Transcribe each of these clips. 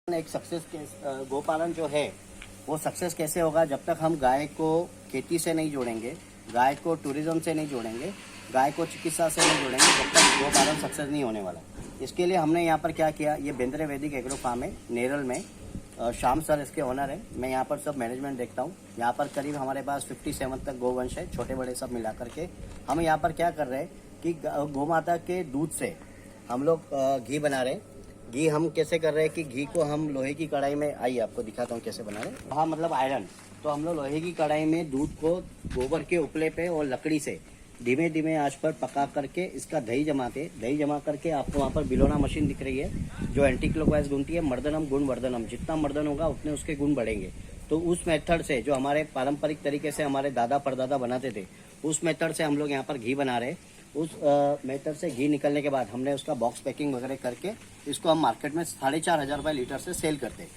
एक सक्सेस गोपालन जो है वो सक्सेस कैसे होगा जब तक हम गाय को खेती से नहीं जोड़ेंगे, गाय को टूरिज्म से नहीं जोड़ेंगे, गाय को चिकित्सा से नहीं जोड़ेंगे, जब तक गोपालन सक्सेस नहीं होने वाला। इसके लिए हमने यहाँ पर क्या किया, ये बेंद्रे वैदिक एग्रो फार्म है नेरल में। श्याम सर इसके ओनर है। मैं यहाँ पर सब मैनेजमेंट देखता हूँ। यहाँ पर करीब हमारे पास 57 तक गोवंश है, छोटे बड़े सब मिला करके। हम यहाँ पर क्या कर रहे हैं कि गौ माता के दूध से हम लोग घी बना रहे हैं। घी हम कैसे कर रहे हैं कि घी को हम लोहे की कढ़ाई में, आइए आपको दिखाता हूँ कैसे बना रहे हैं। हाँ, मतलब आयरन। तो हम लोग लोहे की कढ़ाई में दूध को गोबर के उपले पे और लकड़ी से धीमे धीमे आंच पर पका करके इसका दही जमाते। दही जमा करके आपको वहाँ पर बिलोना मशीन दिख रही है जो एंटी क्लॉकवाइज घूमती है। मर्दनम गुण वर्धनम, जितना मर्दन होगा उतने उसके गुण बढ़ेंगे। तो उस मेथड से जो हमारे पारंपरिक तरीके से हमारे दादा परदादा बनाते थे, उस मेथड से हम लोग यहाँ पर घी बना रहे हैं। उस मेथड से घी निकलने के बाद हमने उसका बॉक्स पैकिंग वगैरह करके इसको हम मार्केट में 4,500 रुपये लीटर से सेल करते हैं।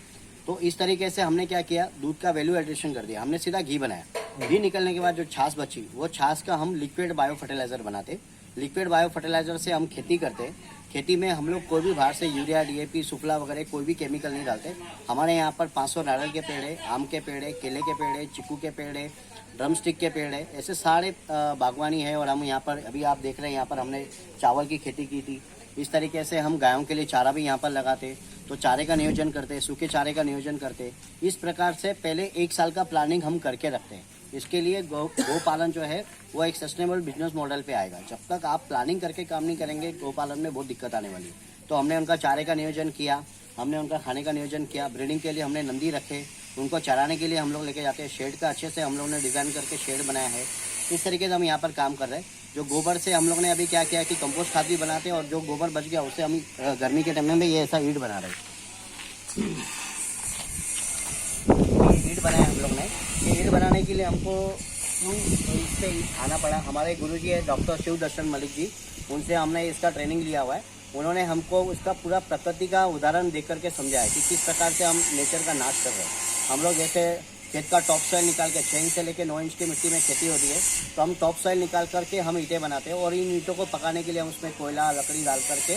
तो इस तरीके से हमने क्या किया, दूध का वैल्यू एडिशन कर दिया। हमने सीधा घी बनाया। घी निकलने के बाद जो छाछ बची, वो छाछ का हम लिक्विड बायो फर्टिलाइजर बनाते। लिक्विड बायो फर्टिलाइजर से हम खेती करते। खेती में हम लोग कोई भी बाहर से यूरिया, डीएपी, सुफला वगैरह कोई भी केमिकल नहीं डालते। हमारे यहाँ पर 500 नारियल के पेड़ है, आम के पेड़ है, केले के पेड़ है, चीकू के पेड़ है, ड्रम स्टिक के पेड़ है, ऐसे सारे बागवानी है। और हम यहाँ पर अभी आप देख रहे हैं, यहाँ पर हमने चावल की खेती की थी। इस तरीके से हम गायों के लिए चारा भी यहाँ पर लगाते, तो चारे का नियोजन करते, सूखे चारे का नियोजन करते। इस प्रकार से पहले 1 साल का प्लानिंग हम करके रखते हैं। इसके लिए गौ पालन जो है वो एक सस्टेनेबल बिजनेस मॉडल पे आएगा। जब तक आप प्लानिंग करके काम नहीं करेंगे, गौ पालन में बहुत दिक्कत आने वाली है। तो हमने उनका चारे का नियोजन किया, हमने उनका खाने का नियोजन किया। ब्रीडिंग के लिए हमने नंदी रखे, उनको चराने के लिए हम लोग लेके जाते हैं। शेड का अच्छे से हम लोग ने डिज़ाइन करके शेड बनाया है। इस तरीके से हम यहाँ पर काम कर रहे हैं। जो गोबर से हम लोग ने अभी क्या किया कि कंपोस्ट खाद भी बनाते हैं, और जो गोबर बच गया उससे हम गर्मी के टाइम में भी ये ऐसा ईंट बना रहे हैं। ईंट बनाया हम लोग ने। ये ईंट बनाने के लिए हमको क्यों इससे आना पड़ा, हमारे गुरुजी है डॉक्टर शिव दर्शन मलिक जी, उनसे हमने इसका ट्रेनिंग लिया हुआ है। उन्होंने हमको उसका पूरा प्रकृति का उदाहरण देकर के समझाया कि किस प्रकार से हम नेचर का नाश कर रहे हैं। हम लोग जैसे खेत का टॉप सॉइल निकाल के 6 इंच से लेकर 9 इंच की मिट्टी में खेती होती है, तो हम टॉप सॉइल निकाल करके हम ईंटें बनाते हैं। और इन ईंटों को पकाने के लिए हम उसमें कोयला, लकड़ी डाल करके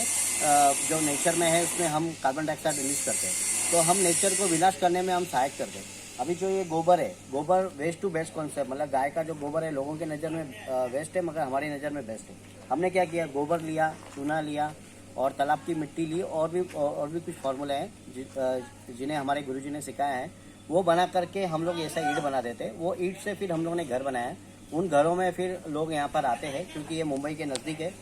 जो नेचर में है उसमें हम कार्बन डाइऑक्साइड रिलीज करते हैं। तो हम नेचर को विनाश करने में हम सहायक करते हैं। अभी जो ये गोबर है, गोबर वेस्ट टू बेस्ट कॉन्सेप्ट, मतलब गाय का जो गोबर है लोगों के नज़र में वेस्ट है, मगर हमारी नज़र में बेस्ट है। हमने क्या किया, गोबर लिया, चूना लिया और तालाब की मिट्टी ली, और भी कुछ फार्मूले हैं जिन्हें हमारे गुरुजी ने सिखाया है। वो बना करके हम लोग ऐसा ईंट बना देते हैं। वो ईंट से फिर हम लोगों ने घर बनाया है। उन घरों में फिर लोग यहाँ पर आते हैं, क्योंकि ये मुंबई के नज़दीक है।